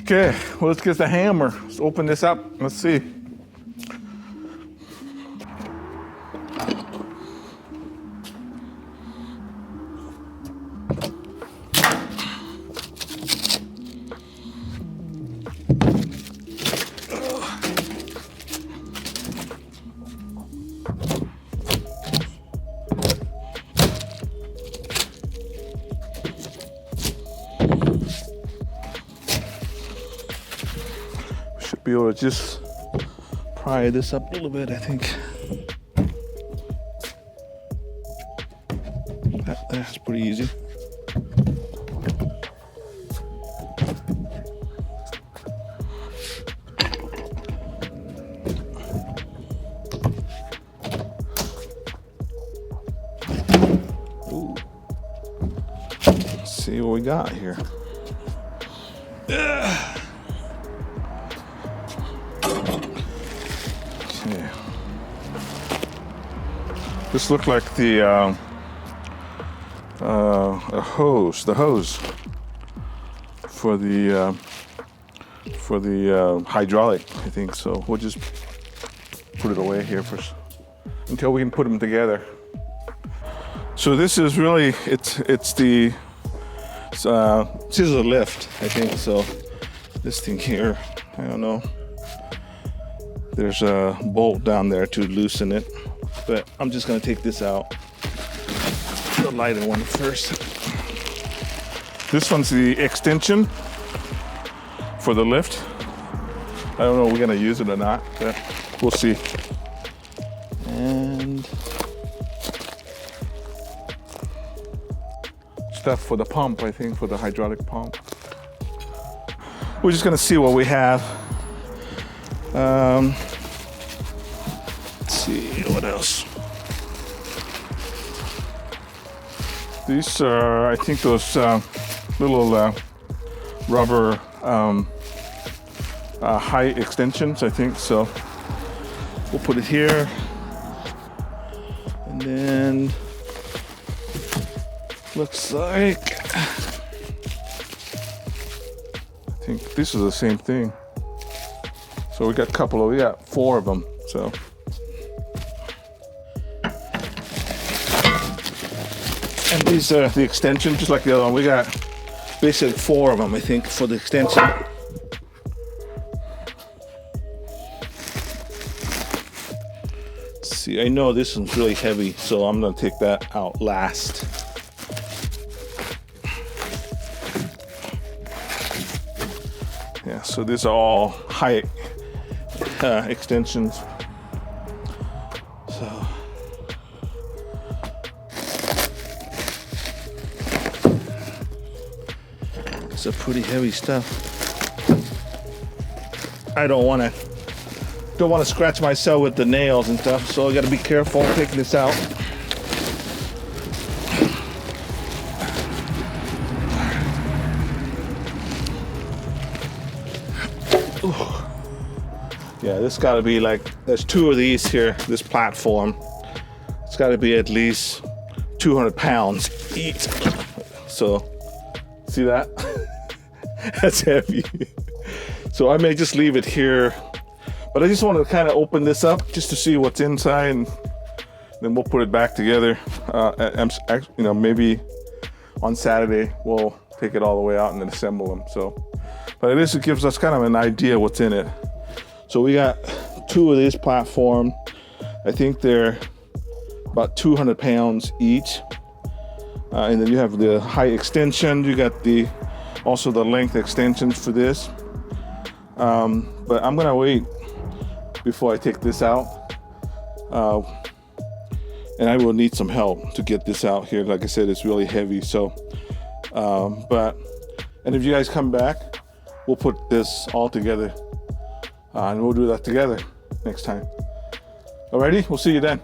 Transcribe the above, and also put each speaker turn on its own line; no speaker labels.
Okay, well, let's get the hammer. Let's open this up. Let's see. Be able to just pry this up a little bit, I think. That's pretty easy. Ooh. Let's see what we got here. This looked like the hose for the hydraulic, I think. So we'll just put it away here first until we can put them together. So this is really it's the scissor lift, I think. So this thing here, I don't know. There's a bolt down there to loosen it. But I'm just gonna take this out, the lighter one first. This one's the extension for the lift. I don't know if we're gonna use it or not, but we'll see. And stuff for the pump, I think, for the hydraulic pump. We're just gonna see what we have. See what else. These are, I think, those little rubber height extensions, I think. So we'll put it here, and then looks like I think this is the same thing. So we got four of them. So. And these are the extension, just like the other one. We got basically four of them, I think, for the extension. Let's see, I know this one's really heavy, so I'm gonna take that out last. Yeah, so these are all height extensions. So. It's a pretty heavy stuff. I don't want to scratch myself with the nails and stuff, so I got to be careful taking this out. Ooh. Yeah, this got to be like, there's two of these here, this platform. It's got to be at least 200 pounds each. So, see that? That's heavy. So I may just leave it here, but I just want to kind of open this up just to see what's inside, and then we'll put it back together. Maybe on Saturday we'll take it all the way out and then assemble them. So, but at least it gives us kind of an idea what's in it. So we got two of these platform. I think they're about 200 pounds each. And then you have the height extension. You got also the length extensions for this. But I'm gonna wait before I take this out. And I will need some help to get this out here. Like I said, it's really heavy. So, and if you guys come back, we'll put this all together. And we'll do that together next time. Alrighty, we'll see you then.